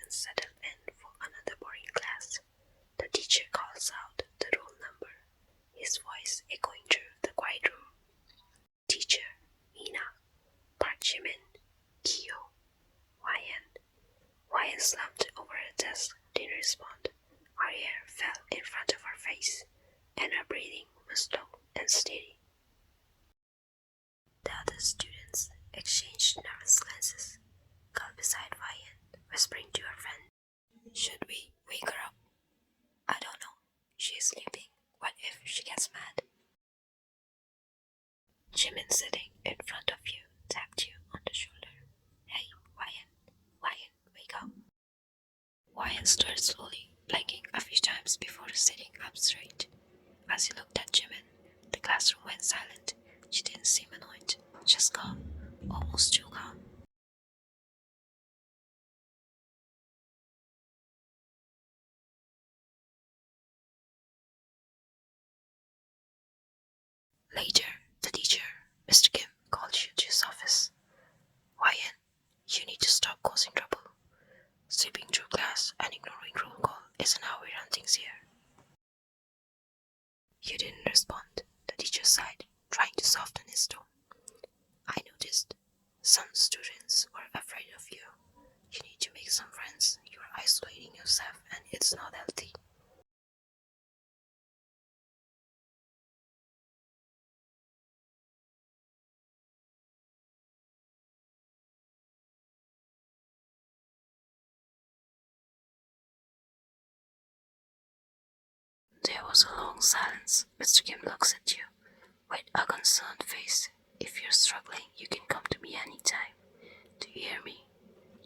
and settle in for another boring class. The teacher calls out the roll number, his voice echoing through the quiet room. Teacher, Mina, Park Jimin, Kyo, YN. YN slumped over her desk, didn't respond. Her hair fell in front of her face, and her breathing was slow and steady. The other students exchanged nervous glances. Girl beside YN, whispering to her friend, "Should we wake her up?" "I don't know. She's sleeping. What if she gets mad?" Jimin, sitting in front of you, tapped you on the shoulder. "Hey, YN, wake up." YN stirred slowly, blinking a few times before sitting up straight. As he looked at Jimin, the classroom went silent. She didn't seem annoyed, just calm, almost too calm. Later, the teacher, Mr. Kim, called you to his office. "YN, you need to stop causing trouble. Sleeping through class and ignoring roll call isn't how we run things here." You didn't respond. The teacher sighed, trying to soften his tone. "I noticed. Some students were afraid of you. You need to make some friends. You're isolating yourself and it's not healthy." There was a long silence. Mr. Kim looks at you with a concerned face. "If you're struggling, you can come to me anytime. Do you hear me?"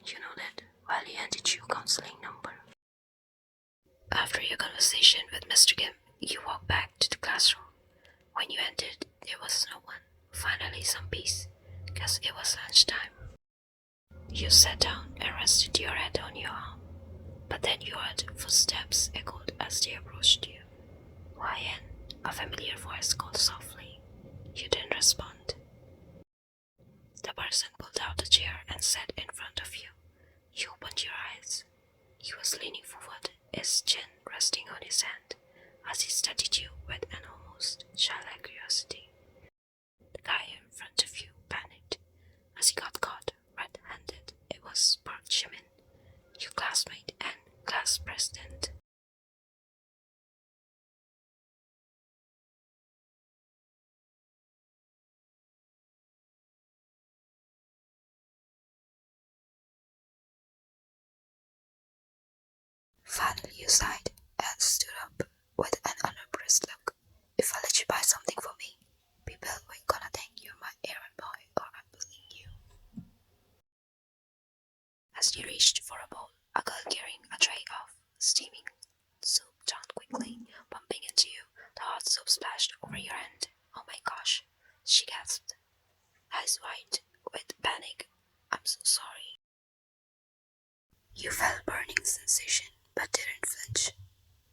You know that while he handed you counseling number. After your conversation with Mr. Kim, you walked back to the classroom. When you entered, there was no one. Finally some peace, because it was lunchtime. You sat down and rested your head on your arm. But then you heard footsteps echoed as they approached you. "YN," a familiar voice called softly. You didn't respond. The person pulled out a chair and sat in front of you. You opened your eyes. He was leaning forward, his chin resting on his hand, as he studied you with an almost childlike curiosity. The guy in front of you panicked as he got caught red-handed. It was Park Jimin, your classmate and class president. Finally you sighed and stood up with an unimpressed look. "If I let you buy something for me, people ain't gonna think you're my errand boy or I'm bullying you." As you reached for a bowl, a girl carrying a tray of steaming soup turned quickly, bumping into you. The hot soup splashed over your hand. "Oh my gosh," she gasped, eyes wide with panic. "I'm so sorry." You felt a burning sensation but didn't flinch.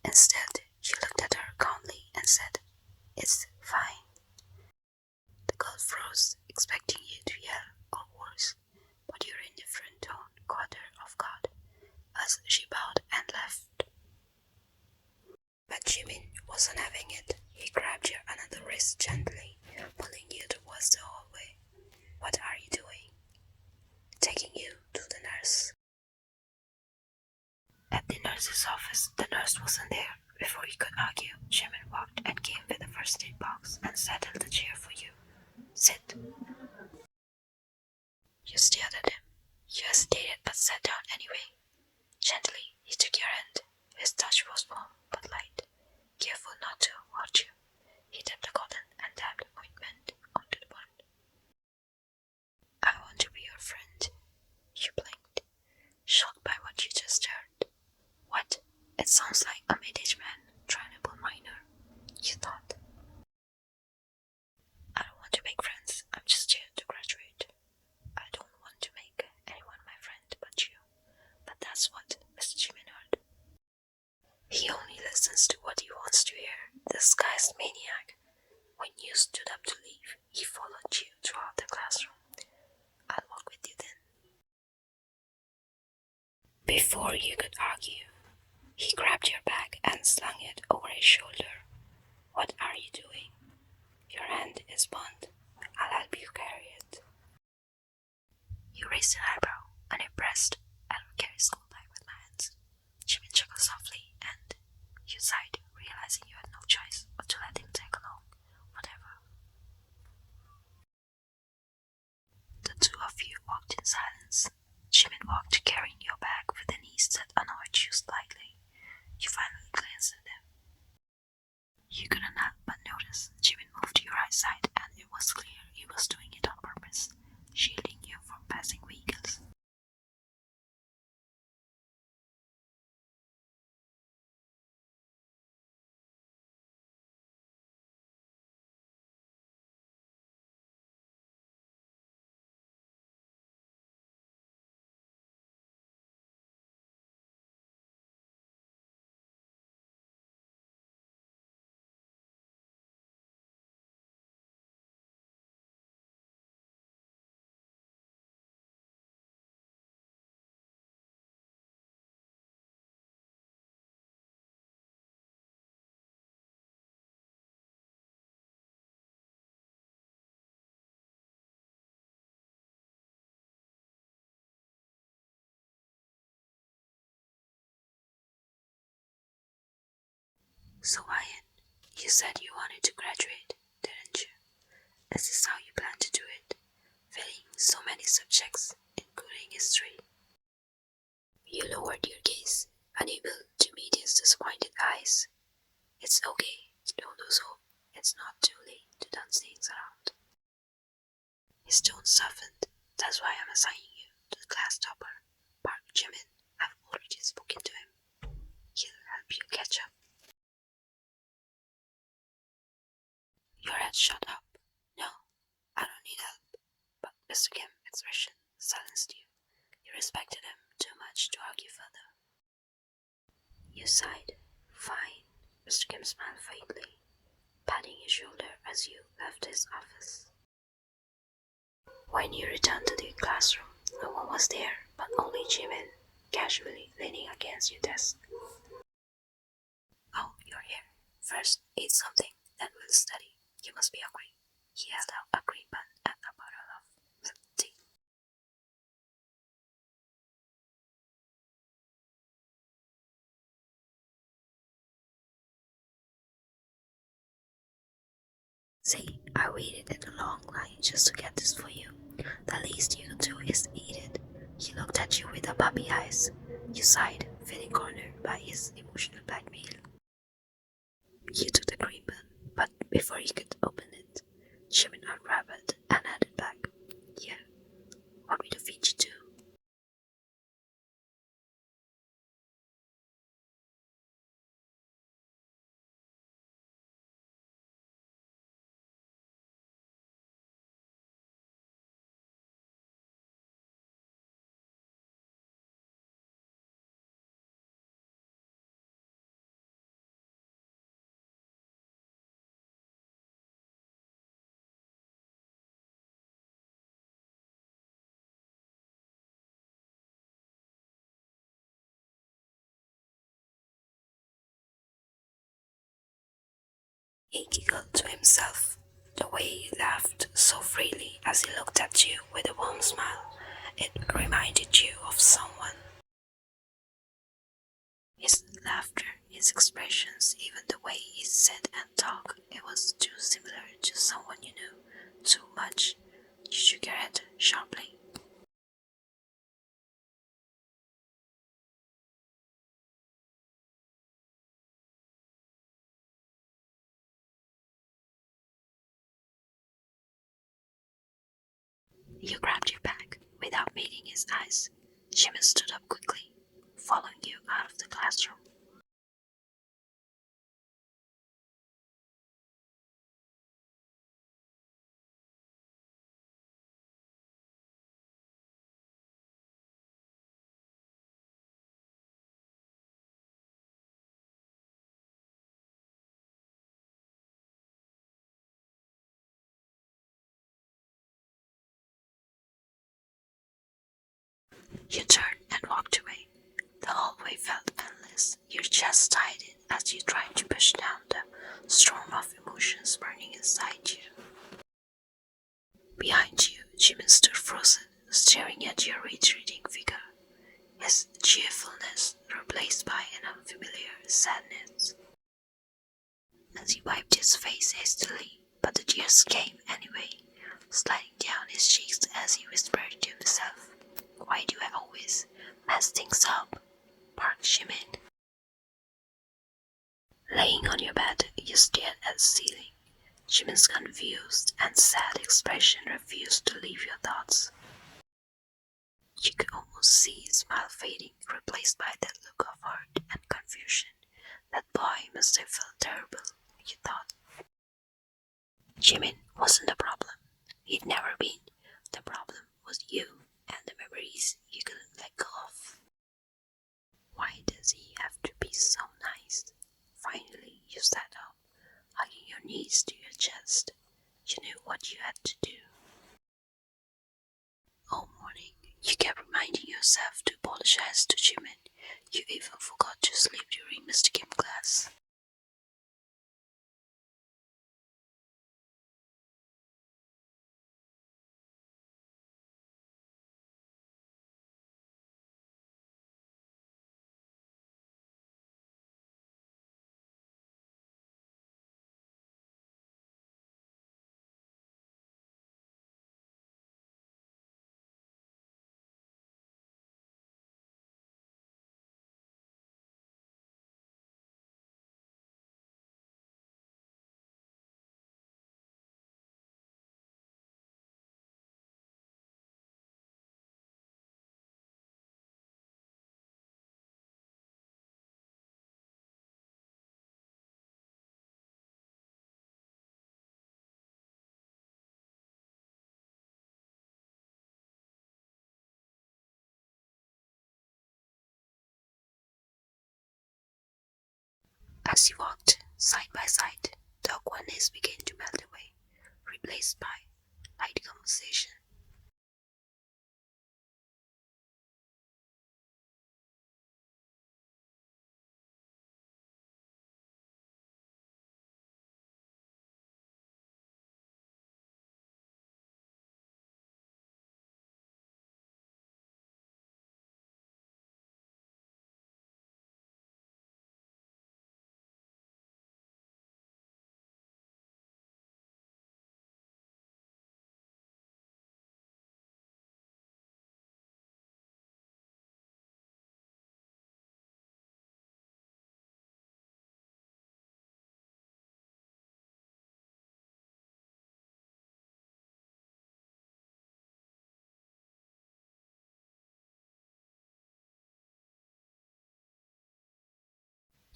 Instead, you looked at her calmly and said, "It's fine." The girl froze, expecting you to yell or worse, but your indifferent tone caught her off guard as she bowed and left. But Jimin wasn't having it. He grabbed your another wrist gently, pulling you towards the hallway. "What are you doing?" "Taking you to the nurse." At the nurse's office, the nurse wasn't there. Before you could argue, Jimin walked and came with a first aid box and settled the chair for you. "Sit." You stared at him. You hesitated but sat down anyway. Gently, he took your hand. His touch was warm but light, careful not to hurt you. He tapped the cotton and dabbed ointment onto the wound. "I want to be your friend." You blinked, shocked by what you just heard. "What? It sounds like a mid-aged man trying to pull minor," you thought. "I don't want to make friends. I'm just here to graduate." "I don't want to make anyone my friend but you." But that's what Mr. Jimin heard. He only listens to what he wants to hear. This guy's maniac. When you stood up to leave, he followed you throughout the classroom. "I'll walk with you then," Before you could argue, he grabbed your bag and slung it over his shoulder. What are you doing? Your hand is bound. I'll help you carry it. You raised an eyebrow and impressed. I don't carry school bag with my hands. Jimin chuckled softly and you sighed, realizing you had no choice but to let him tag along. Whatever. The two of you walked in silence. Jimin walked carrying your bag with an ease that annoyed you slightly. You finally glanced at him. You couldn't help but notice Jimin moved to your right side, and it was clear he was doing it on purpose, shielding you from passing vehicles. So Ryan, you said you wanted to graduate, didn't you? Is this how you plan to do it? Failing so many subjects, including history. You lowered your gaze, unable to meet his disappointed eyes. It's okay, don't lose hope. It's not too late to turn things around. His tone softened. That's why I'm assigning you to the class topper, Park Jimin. I've already spoken to him. He'll help you catch up. Your head shot up. No, I don't need help. But Mr. Kim's expression silenced you. You respected him too much to argue further. You sighed. Fine. Mr. Kim smiled faintly, patting your shoulder as you left his office. When you returned to the classroom, no one was there, but only Jimin, casually leaning against your desk. Oh, you're here. First, eat something, then we'll study. You must be hungry. He held out a green bun and a bottle of tea. See, I waited in a long line just to get this for you. The least you can do is eat it. He looked at you with a puppy eyes. You sighed, feeling cornered by his emotional blackmail. You took the green bun, but before you could open it, Jimin unwrapped it and handed it back. Yeah, want me to feed you too? He giggled to himself. The way he laughed so freely as he looked at you with a warm smile, it reminded you of someone. His laughter, his expressions, even the way he said and talked, it was too similar to someone you knew. Too much. You shook your head sharply. You grabbed your bag without meeting his eyes. Jimin stood up quickly, following you out of the classroom. You turned and walked away. Your chest tightened as you tried to push down the storm of emotions burning inside you. Behind you, Jimin stood frozen, staring at your retreating figure, his cheerfulness replaced by an unfamiliar sadness. As he wiped his face hastily, but the tears came anyway, sliding down his cheeks as he whispered to himself, "Why do I always mess things up?" barked Jimin. Laying on your bed, you stared at the ceiling. Jimin's confused and sad expression refused to leave your thoughts. You could almost see his smile fading, replaced by that look of hurt and confusion. That boy must have felt terrible, you thought. Jimin wasn't the problem. He'd never been. The problem was you and the memories you couldn't let go of. Why does he have to be so nice? Finally, you sat up, hugging your knees to your chest. You knew what you had to do. All morning, you kept reminding yourself to apologize to Jimin. You even forgot to sleep during Mr. Kim class. As you walked side by side, the awkwardness began to melt away, replaced by light conversation.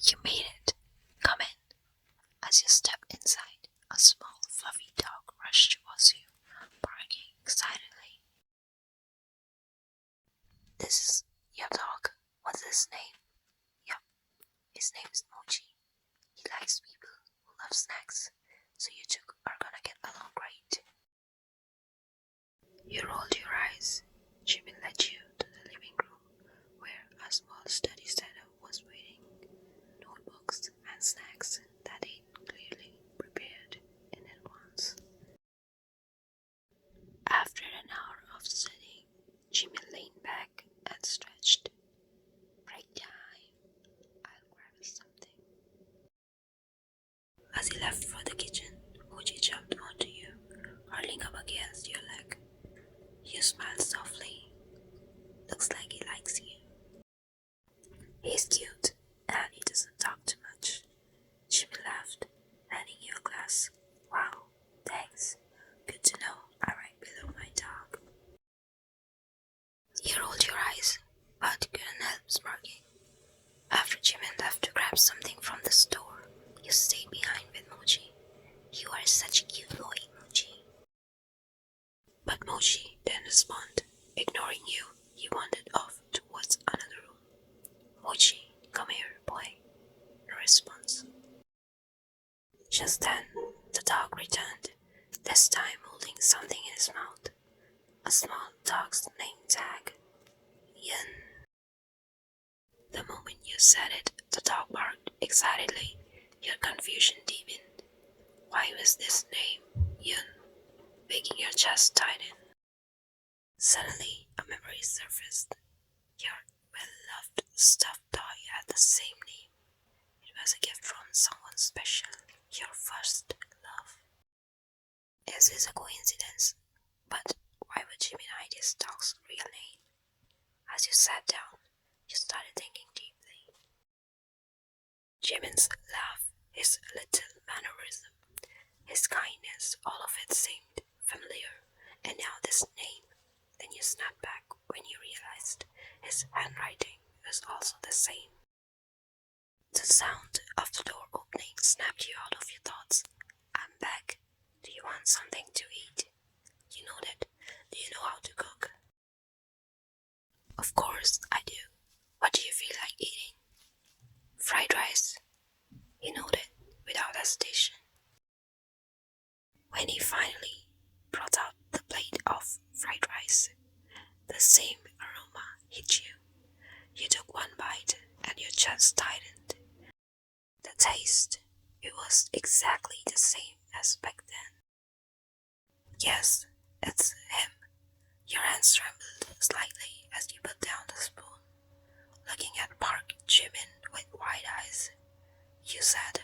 You made it. Come in. As you stepped inside, a small, fluffy dog rushed towards you, barking excitedly. This is your dog. What's his name? Yup, his name is Mochi. He likes people who love snacks, so you two are gonna get along great. You rolled your eyes. Jimin led you to the living room, where a small study setup was waiting. Notebooks and snacks that he'd clearly prepared in advance. After an hour of studying, Jimin leaned back and stretched. Break time. I'll grab you something. As he left for the kitchen, Mochi jumped onto you, hurling up against your leg. You smiled softly. Looks like he likes you. He's cute, and he doesn't talk too much. Jimmy laughed, handing you a glass. Wow, thanks. Good to know. I right below my dog. You rolled your eyes, but couldn't help smirking. After Jimin left to grab something from the store, you stayed behind with Mochi. You are such a cute boy, Mochi. But Mochi didn't respond. Ignoring you, he wandered off towards another room. Mochi, come here, boy. No response. Just then, the dog returned, this time holding something in his mouth. A small dog's name tag. Yin. The moment you said it, the dog barked excitedly. Your confusion deepened. Why was this name Yun making your chest tighten? Suddenly, a memory surfaced. Your well-loved stuffed toy had the same name. It was a gift from someone special. Your first love. Is this a coincidence? But why would Jimin hide his dog's real name? As you sat down, you started thinking deeply. Jimin's laugh, his little mannerism, his kindness, all of it seemed familiar. And now this name. Then you snapped back when you realized his handwriting was also the same. The sound of the door opening snapped you out of your thoughts. I'm back. Do you want something to eat? You know that. Do you know how to cook? Of course I do. What do you feel like eating? Fried rice. He nodded without hesitation. When he finally brought out the plate of fried rice, the same aroma hit you. You took one bite and your chest tightened. The taste, it was exactly the same as back then. Yes, it's him. Your hands trembled slightly as you put down the spoon. Looking at Park Jimin with wide eyes, you said,